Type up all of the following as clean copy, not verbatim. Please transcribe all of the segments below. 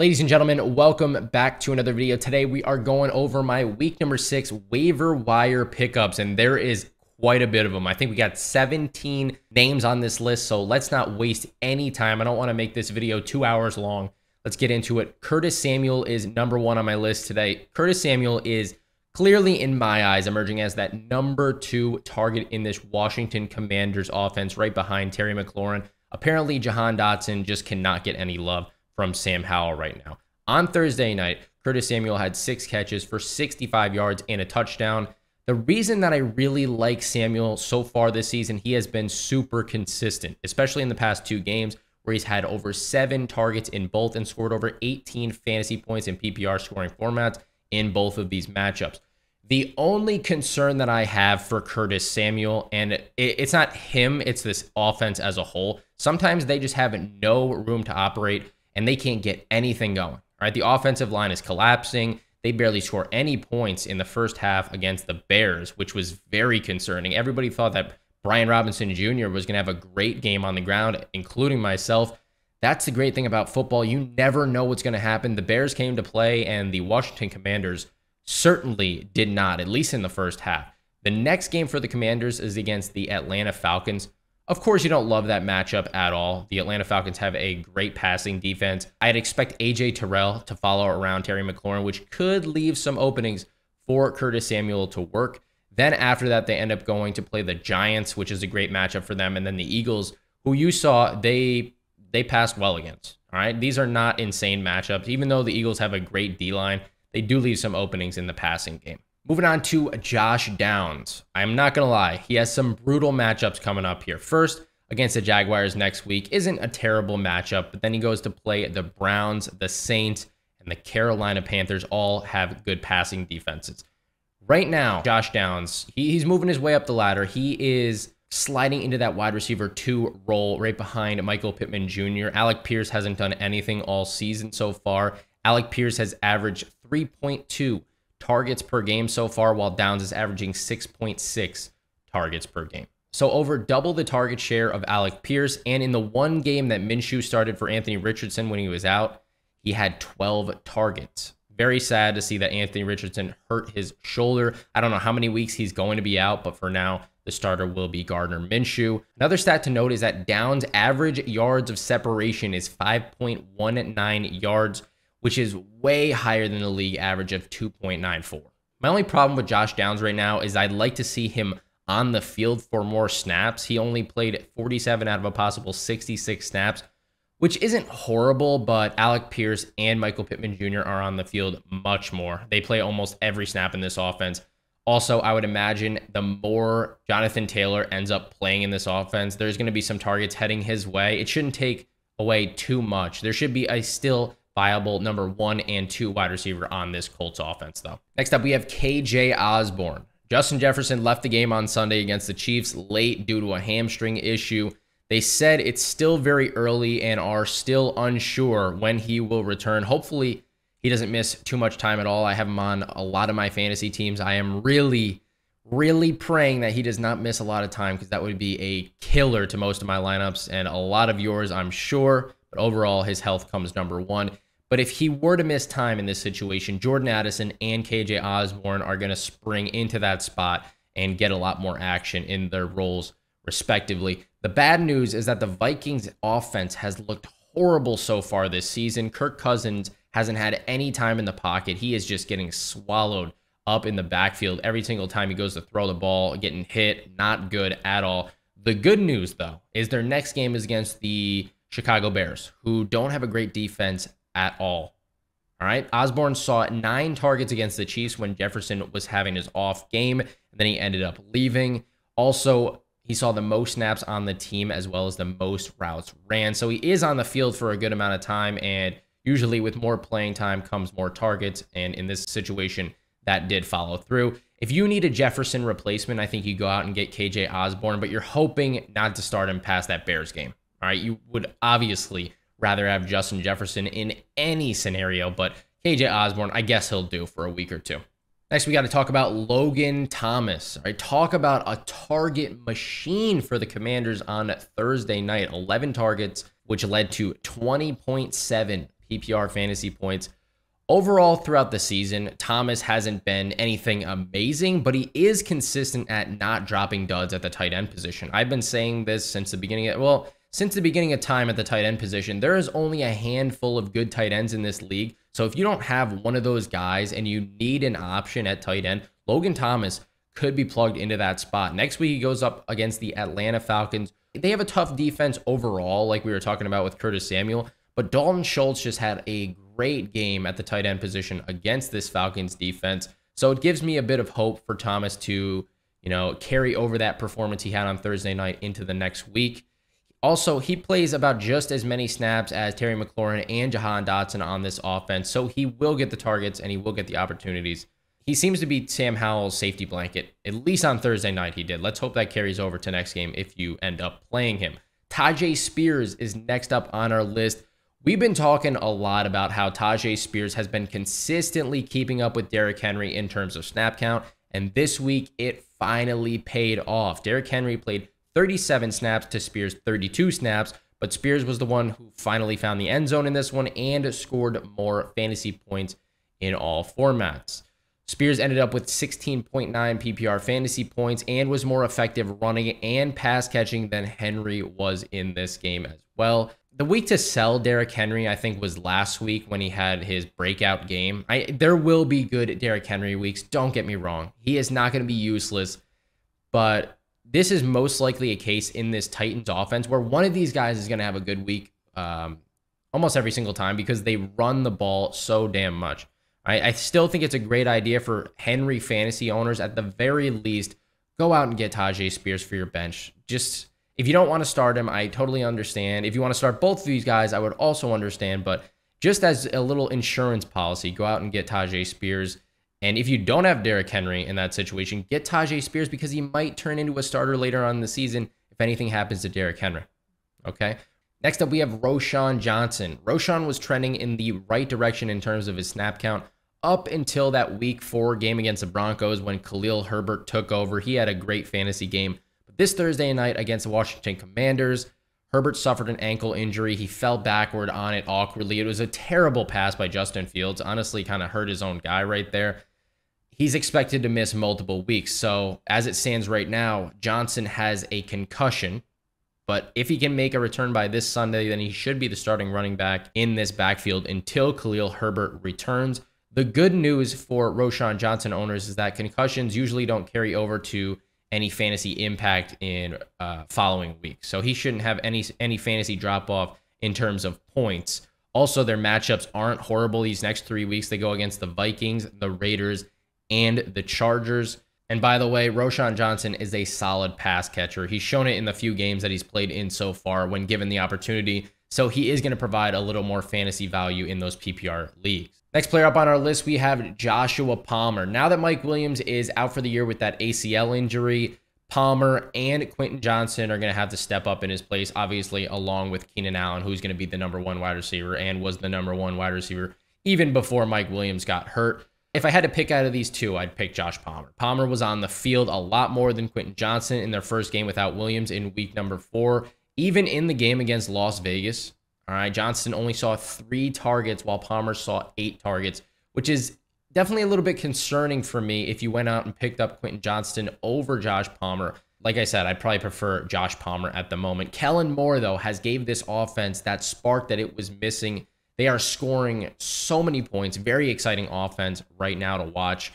Ladies and gentlemen, welcome back to another video. Today we are going over my week number 6 waiver wire pickups, and there is quite a bit of them. I think we got 17 names on this list, so let's not waste any time. I don't want to make this video 2 hours long. Let's get into it. Curtis Samuel is number 1 on my list today. Curtis Samuel is clearly, in my eyes, emerging as that number 2 target in this Washington Commanders offense, right behind Terry McLaurin. Apparently, Jahan Dotson just cannot get any love from Sam Howell right now. On Thursday night, Curtis Samuel had 6 catches for 65 yards and a touchdown. The reason that I really like Samuel so far this season, he has been super consistent, especially in the past 2 games where he's had over 7 targets in both and scored over 18 fantasy points in PPR scoring formats in both of these matchups. The only concern that I have for Curtis Samuel, and it's not him, it's this offense as a whole. Sometimes they just have no room to operate and they can't get anything going. All right, the offensive line is collapsing. They barely score any points in the first half against the Bears, which was very concerning. Everybody thought that Brian Robinson Jr. was going to have a great game on the ground, including myself. That's the great thing about football. You never know what's going to happen. The Bears came to play, and the Washington Commanders certainly did not, at least in the first half. The next game for the Commanders is against the Atlanta Falcons. Of course, you don't love that matchup at all. The Atlanta Falcons have a great passing defense. I'd expect A.J. Terrell to follow around Terry McLaurin, which could leave some openings for Curtis Samuel to work. Then after that, they end up going to play the Giants, which is a great matchup for them. And then the Eagles, who you saw, they passed well against. All right, these are not insane matchups. Even though the Eagles have a great D-line, they do leave some openings in the passing game. Moving on to Josh Downs. I'm not going to lie. He has some brutal matchups coming up here. First, against the Jaguars next week isn't a terrible matchup, but then he goes to play the Browns, the Saints, and the Carolina Panthers. All have good passing defenses. Right now, Josh Downs, he's moving his way up the ladder. He is sliding into that wide receiver 2 role right behind Michael Pittman Jr. Alec Pierce hasn't done anything all season so far. Alec Pierce has averaged 3.2 targets per game so far, while Downs is averaging 6.6 targets per game. So over double the target share of Alec Pierce, and in the one game that Minshew started for Anthony Richardson when he was out, he had 12 targets. Very sad to see that Anthony Richardson hurt his shoulder. I don't know how many weeks he's going to be out, but for now, the starter will be Gardner Minshew. Another stat to note is that Downs' average yards of separation is 5.19 yards, which is way higher than the league average of 2.94. My only problem with Josh Downs right now is I'd like to see him on the field for more snaps. He only played 47 out of a possible 66 snaps, which isn't horrible, but Alec Pierce and Michael Pittman Jr. are on the field much more. They play almost every snap in this offense. Also, I would imagine the more Jonathan Taylor ends up playing in this offense, there's going to be some targets heading his way. It shouldn't take away too much. There should be a still viable number 1 and 2 wide receiver on this Colts offense, though. Next up, we have KJ Osborne. Justin Jefferson left the game on Sunday against the Chiefs late due to a hamstring issue. They said it's still very early and are still unsure when he will return. Hopefully, he doesn't miss too much time at all. I have him on a lot of my fantasy teams. I am really praying that he does not miss a lot of time, because that would be a killer to most of my lineups and a lot of yours, I'm sure. But overall, his health comes number 1. But if he were to miss time in this situation, Jordan Addison and KJ Osborne are going to spring into that spot and get a lot more action in their roles, respectively. The bad news is that the Vikings offense has looked horrible so far this season. Kirk Cousins hasn't had any time in the pocket. He is just getting swallowed up in the backfield every single time he goes to throw the ball, getting hit. Not good at all. The good news, though, is their next game is against the Chicago Bears, who don't have a great defense at all. All right. Osborne saw 9 targets against the Chiefs when Jefferson was having his off game, and then he ended up leaving. Also, he saw the most snaps on the team as well as the most routes ran. So he is on the field for a good amount of time, and usually with more playing time comes more targets. And in this situation, that did follow through. If you need a Jefferson replacement, I think you go out and get KJ Osborne, but you're hoping not to start him past that Bears game. All right, you would obviously rather have Justin Jefferson in any scenario, but KJ Osborne, I guess he'll do for a week or 2. Next, we got to talk about Logan Thomas. All right, talk about a target machine for the Commanders on Thursday night. 11 targets, which led to 20.7 PPR fantasy points. Overall, throughout the season, Thomas hasn't been anything amazing, but he is consistent at not dropping duds at the tight end position. I've been saying this since the beginning of time at the tight end position. There is only a handful of good tight ends in this league. So if you don't have one of those guys and you need an option at tight end, Logan Thomas could be plugged into that spot. Next week, he goes up against the Atlanta Falcons. They have a tough defense overall, like we were talking about with Curtis Samuel, but Dalton Schultz just had a great game at the tight end position against this Falcons defense. So it gives me a bit of hope for Thomas to, carry over that performance he had on Thursday night into the next week. Also, he plays about just as many snaps as Terry McLaurin and Jahan Dotson on this offense, so he will get the targets and he will get the opportunities. He seems to be Sam Howell's safety blanket, at least on Thursday night he did. Let's hope that carries over to next game if you end up playing him. Taj Spears is next up on our list. We've been talking a lot about how Taj Spears has been consistently keeping up with Derrick Henry in terms of snap count, and this week it finally paid off. Derrick Henry played 37 snaps to Spears' 32 snaps, but Spears was the one who finally found the end zone in this one and scored more fantasy points in all formats. Spears ended up with 16.9 PPR fantasy points and was more effective running and pass catching than Henry was in this game as well. The week to sell Derrick Henry, I think, was last week when he had his breakout game. There will be good Derrick Henry weeks. Don't get me wrong. He is not going to be useless, but this is most likely a case in this Titans offense where one of these guys is going to have a good week almost every single time because they run the ball so damn much. I still think it's a great idea for Henry fantasy owners. At the very least, go out and get Taj Spears for your bench. Just if you don't want to start him, I totally understand. If you want to start both of these guys, I would also understand. But just as a little insurance policy, go out and get Taj Spears. And if you don't have Derrick Henry in that situation, get Taj Spears because he might turn into a starter later on in the season if anything happens to Derrick Henry. Okay? Next up, we have Roshan Johnson. Roshan was trending in the right direction in terms of his snap count up until that week 4 game against the Broncos when Khalil Herbert took over. He had a great fantasy game. But this Thursday night against the Washington Commanders, Herbert suffered an ankle injury. He fell backward on it awkwardly. It was a terrible pass by Justin Fields. Honestly, kind of hurt his own guy right there. He's expected to miss multiple weeks. So as it stands right now, Johnson has a concussion. But if he can make a return by this Sunday, then he should be the starting running back in this backfield until Khalil Herbert returns. The good news for Roshan Johnson owners is that concussions usually don't carry over to any fantasy impact in following weeks. So he shouldn't have any fantasy drop-off in terms of points. Also, their matchups aren't horrible these next 3 weeks. They go against the Vikings, the Raiders, and the Chargers. And by the way, Roshan Johnson is a solid pass catcher. He's shown it in the few games that he's played in so far when given the opportunity. So he is going to provide a little more fantasy value in those PPR leagues. Next player up on our list, we have Joshua Palmer. Now that Mike Williams is out for the year with that ACL injury, Palmer and Quentin Johnson are going to have to step up in his place, obviously, along with Keenan Allen, who's going to be the #1 wide receiver and was the #1 wide receiver even before Mike Williams got hurt. If I had to pick out of these two, I'd pick Josh Palmer. Palmer was on the field a lot more than Quentin Johnson in their first game without Williams in week number 4. Even in the game against Las Vegas, all right, Johnson only saw 3 targets while Palmer saw 8 targets, which is definitely a little bit concerning for me if you went out and picked up Quentin Johnston over Josh Palmer. Like I said, I'd probably prefer Josh Palmer at the moment. Kellen Moore, though, has gave this offense that spark that it was missing. They are scoring so many points. Very exciting offense right now to watch.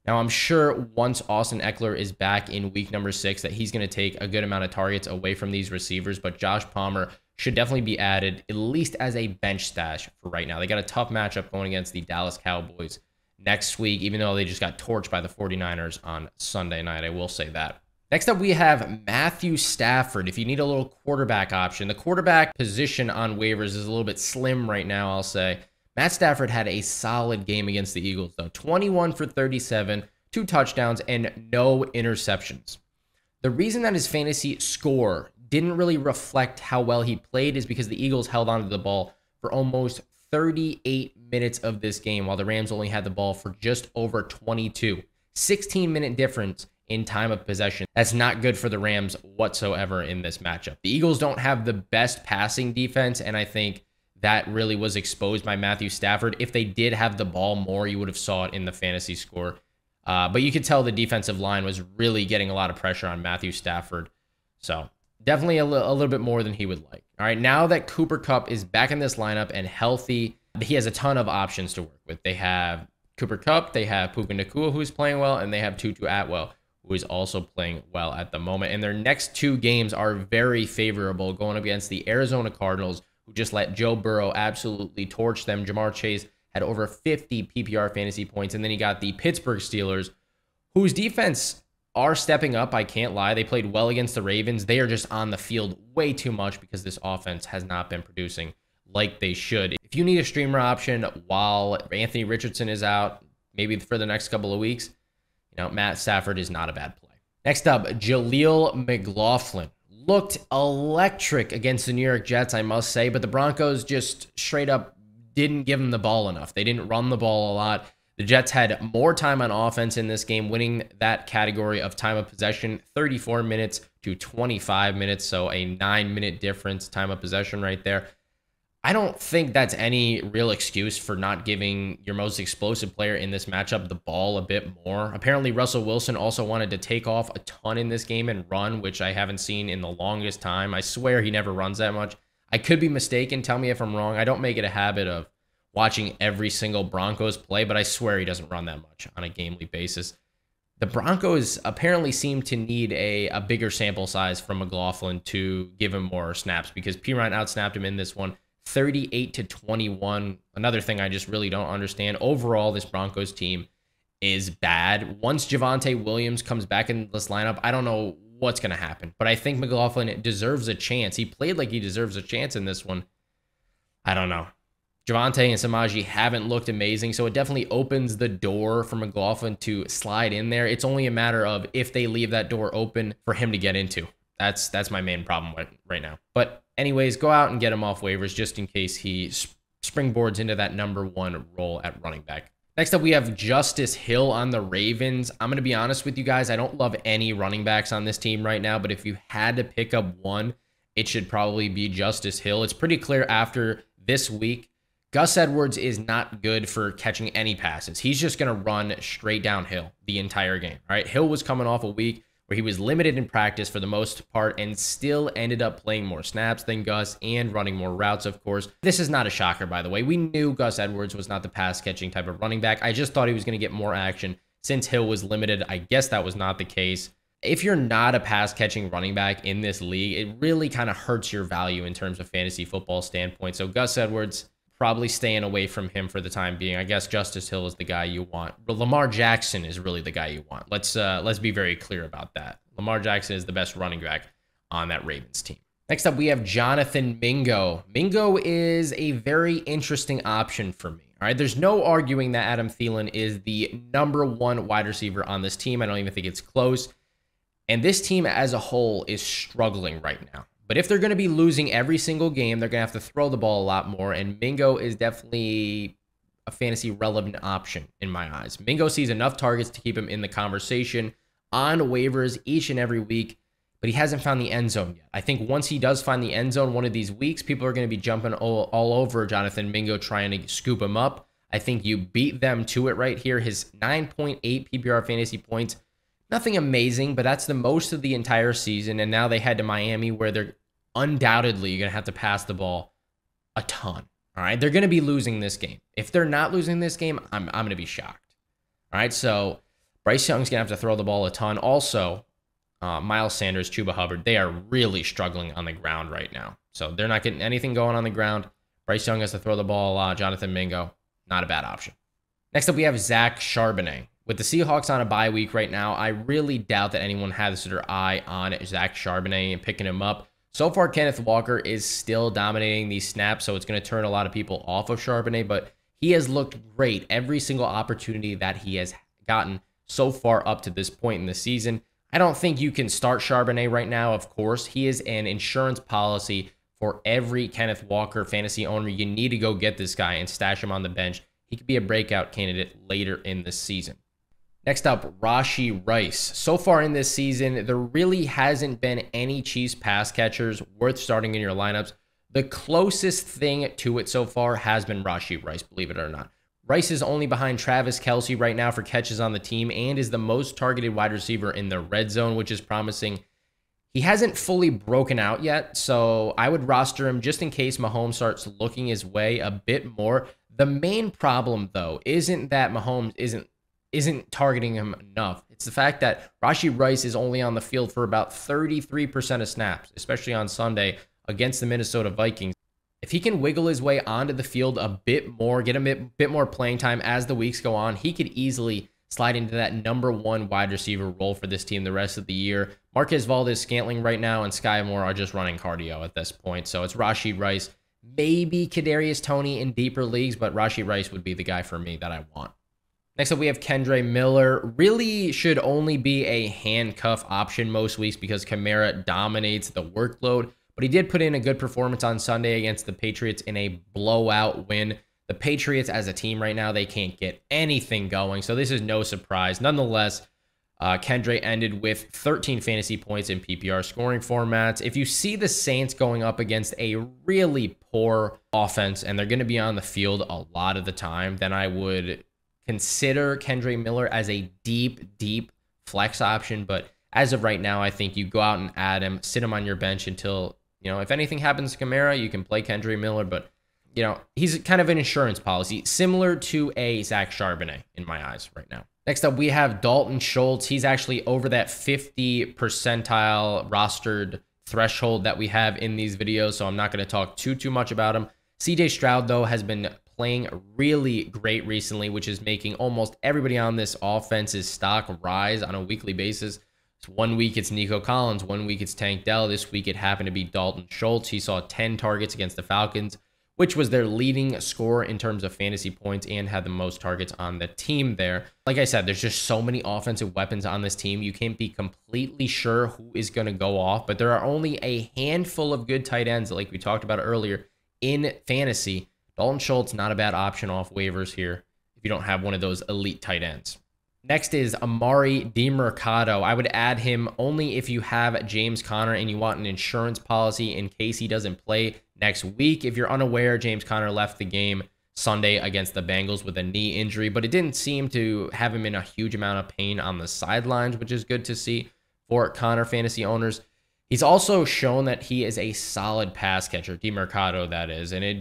Now, I'm sure once Austin Eckler is back in week number 6 that he's going to take a good amount of targets away from these receivers, but Josh Palmer should definitely be added at least as a bench stash for right now. They got a tough matchup going against the Dallas Cowboys next week, even though they just got torched by the 49ers on Sunday night. I will say that. Next up, we have Matthew Stafford. If you need a little quarterback option, the quarterback position on waivers is a little bit slim right now, I'll say. Matt Stafford had a solid game against the Eagles, though. 21 for 37, 2 touchdowns, and no interceptions. The reason that his fantasy score didn't really reflect how well he played is because the Eagles held onto the ball for almost 38 minutes of this game, while the Rams only had the ball for just over 22. 16-minute difference in time of possession. That's not good for the Rams whatsoever in this matchup. The Eagles don't have the best passing defense, and I think that really was exposed by Matthew Stafford. If they did have the ball more, you would have saw it in the fantasy score. But you could tell the defensive line was really getting a lot of pressure on Matthew Stafford. So definitely a little bit more than he would like. All right, now that Cooper Kupp is back in this lineup and healthy, he has a ton of options to work with. They have Cooper Kupp, they have Puka Nacua, who's playing well, and they have Tutu Atwell, who is also playing well at the moment. And their next two games are very favorable, going up against the Arizona Cardinals, who just let Joe Burrow absolutely torch them. Jamar Chase had over 50 PPR fantasy points. And then you got the Pittsburgh Steelers, whose defense are stepping up. I can't lie. They played well against the Ravens. They are just on the field way too much because this offense has not been producing like they should. If you need a streamer option while Anthony Richardson is out, maybe for the next couple of weeks, Matt Stafford is not a bad play. Next up, Jaleel McLaughlin. Looked electric against the New York Jets, I must say, but the Broncos just straight up didn't give him the ball enough. They didn't run the ball a lot. The Jets had more time on offense in this game, winning that category of time of possession, 34 minutes to 25 minutes, so a 9-minute difference, time of possession right there. I don't think that's any real excuse for not giving your most explosive player in this matchup the ball a bit more. Apparently, Russell Wilson also wanted to take off a ton in this game and run, which I haven't seen in the longest time. I swear he never runs that much. I could be mistaken. Tell me if I'm wrong. I don't make it a habit of watching every single Broncos play, but I swear he doesn't run that much on a gamely basis. The Broncos apparently seem to need a bigger sample size from McLaughlin to give him more snaps because Pirine outsnapped him in this one, 38-21. Another thing I just really don't understand. Overall, this Broncos team is bad. Once Javonte Williams comes back in this lineup, I don't know what's going to happen, but I think McLaughlin deserves a chance. He played like he deserves a chance in this one. I don't know. Javonte and Samaje haven't looked amazing, so it definitely opens the door for McLaughlin to slide in there. It's only a matter of if they leave that door open for him to get into. That's my main problem right now. But anyways, go out and get him off waivers just in case he springboards into that #1 role at running back. Next up, we have Justice Hill on the Ravens. I'm going to be honest with you guys. I don't love any running backs on this team right now, but if you had to pick up one, it should probably be Justice Hill. It's pretty clear after this week, Gus Edwards is not good for catching any passes. He's just going to run straight downhill the entire game. All right, Hill was coming off a week where he was limited in practice for the most part and still ended up playing more snaps than Gus and running more routes, of course. This is not a shocker, by the way. We knew Gus Edwards was not the pass-catching type of running back. I just thought he was going to get more action since Hill was limited. I guess that was not the case. If you're not a pass-catching running back in this league, it really kind of hurts your value in terms of fantasy football standpoint. So Gus Edwards, probably staying away from him for the time being. I guess Justice Hill is the guy you want. But Lamar Jackson is really the guy you want. Let's be very clear about that. Lamar Jackson is the best running back on that Ravens team. Next up, we have Jonathan Mingo. Mingo is a very interesting option for me. All right, there's no arguing that Adam Thielen is the #1 wide receiver on this team. I don't even think it's close. And this team as a whole is struggling right now. But if they're going to be losing every single game, they're going to have to throw the ball a lot more. And Mingo is definitely a fantasy relevant option in my eyes. Mingo sees enough targets to keep him in the conversation on waivers each and every week, but he hasn't found the end zone yet. I think once he does find the end zone one of these weeks, people are going to be jumping all over Jonathan Mingo trying to scoop him up. I think you beat them to it right here. His 9.8 PPR fantasy points, nothing amazing, but that's the most of the entire season. And now they head to Miami where they're undoubtedly going to have to pass the ball a ton. All right. They're going to be losing this game. If they're not losing this game, I'm going to be shocked. All right. So Bryce Young's going to have to throw the ball a ton. Also, Miles Sanders, Chuba Hubbard, they are really struggling on the ground right now. So they're not getting anything going on the ground. Bryce Young has to throw the ball a lot. Jonathan Mingo, not a bad option. Next up, we have Zach Charbonnet. With the Seahawks on a bye week right now, I really doubt that anyone has their eye on Zach Charbonnet and picking him up. So far, Kenneth Walker is still dominating these snaps, so it's going to turn a lot of people off of Charbonnet, but he has looked great every single opportunity that he has gotten so far up to this point in the season. I don't think you can start Charbonnet right now, of course. He is an insurance policy for every Kenneth Walker fantasy owner. You need to go get this guy and stash him on the bench. He could be a breakout candidate later in the season. Next up, Rashied Rice. So far in this season, there really hasn't been any Chiefs pass catchers worth starting in your lineups. The closest thing to it so far has been Rashied Rice, believe it or not. Rice is only behind Travis Kelce right now for catches on the team and is the most targeted wide receiver in the red zone, which is promising. He hasn't fully broken out yet, so I would roster him just in case Mahomes starts looking his way a bit more. The main problem, though, isn't that Mahomes isn't targeting him enough. It's the fact that Rashied Rice is only on the field for about 33% of snaps, especially on Sunday against the Minnesota Vikings. If he can wiggle his way onto the field a bit more, get a bit more playing time as the weeks go on, he could easily slide into that #1 wide receiver role for this team the rest of the year. Marquez Valdes-Scantling right now and Sky Moore are just running cardio at this point. So it's Rashied Rice, maybe Kadarius Toney in deeper leagues, but Rashied Rice would be the guy for me that I want. Next up, we have Kendrell Miller. Really should only be a handcuff option most weeks because Kamara dominates the workload. But he did put in a good performance on Sunday against the Patriots in a blowout win. The Patriots as a team right now, they can't get anything going. So this is no surprise. Nonetheless, Kendrell ended with 13 fantasy points in PPR scoring formats. If you see the Saints going up against a really poor offense and they're going to be on the field a lot of the time, then I would consider Kendrell Miller as a deep flex option. But as of right now, I think you go out and add him, sit him on your bench until, if anything happens to Kamara, you can play Kendrell Miller. But, he's kind of an insurance policy, similar to a Zach Charbonnet in my eyes right now. Next up, we have Dalton Schultz. He's actually over that 50 percentile rostered threshold that we have in these videos, so I'm not going to talk too much about him. CJ Stroud, though, has been playing really great recently, which is making almost everybody on this offense's stock rise on a weekly basis. So 1 week it's Nico Collins, 1 week it's Tank Dell. This week it happened to be Dalton Schultz. He saw 10 targets against the Falcons, which was their leading scorer in terms of fantasy points and had the most targets on the team there. Like I said, there's just so many offensive weapons on this team. You can't be completely sure who is going to go off, but there are only a handful of good tight ends, like we talked about earlier, in fantasy. Dalton Schultz, not a bad option off waivers here if you don't have one of those elite tight ends. Next is Amari DiMercado. I would add him only if you have James Conner and you want an insurance policy in case he doesn't play next week. If you're unaware, James Conner left the game Sunday against the Bengals with a knee injury, but it didn't seem to have him in a huge amount of pain on the sidelines, which is good to see for Conner fantasy owners. He's also shown that he is a solid pass catcher, DiMercado that is, and he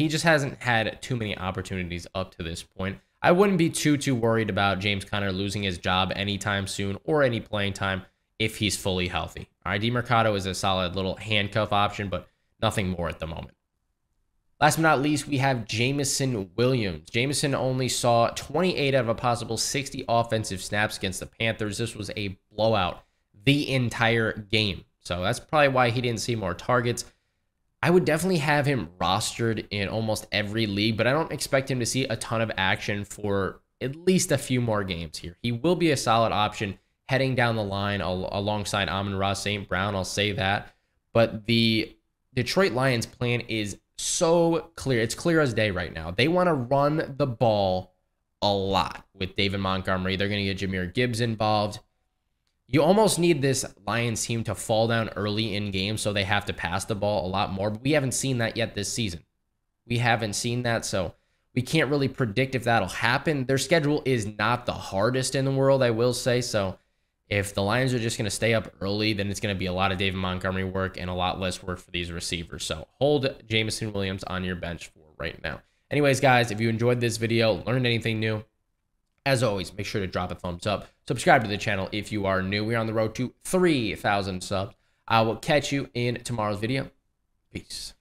just hasn't had too many opportunities up to this point. I wouldn't be too worried about James Conner losing his job anytime soon or any playing time if he's fully healthy. All right, DiMercado is a solid little handcuff option, but nothing more at the moment. Last but not least, we have Jameson Williams. Jameson only saw 28 out of a possible 60 offensive snaps against the Panthers. This was a blowout the entire game. So that's probably why he didn't see more targets. I would definitely have him rostered in almost every league, but I don't expect him to see a ton of action for at least a few more games here. He will be a solid option heading down the line alongside Amon-Ra St. Brown, I'll say that. But the Detroit Lions plan is so clear. It's clear as day right now. They want to run the ball a lot with David Montgomery. They're going to get Jahmyr Gibbs involved. You almost need this Lions team to fall down early in games so they have to pass the ball a lot more. But we haven't seen that yet this season. We haven't seen that, so we can't really predict if that'll happen. Their schedule is not the hardest in the world, I will say. So if the Lions are just going to stay up early, then it's going to be a lot of David Montgomery work and a lot less work for these receivers. So hold Jameson Williams on your bench for right now. Anyways, guys, if you enjoyed this video, learned anything new, as always, make sure to drop a thumbs up. Subscribe to the channel if you are new. We're on the road to 3,000 subs. I will catch you in tomorrow's video. Peace.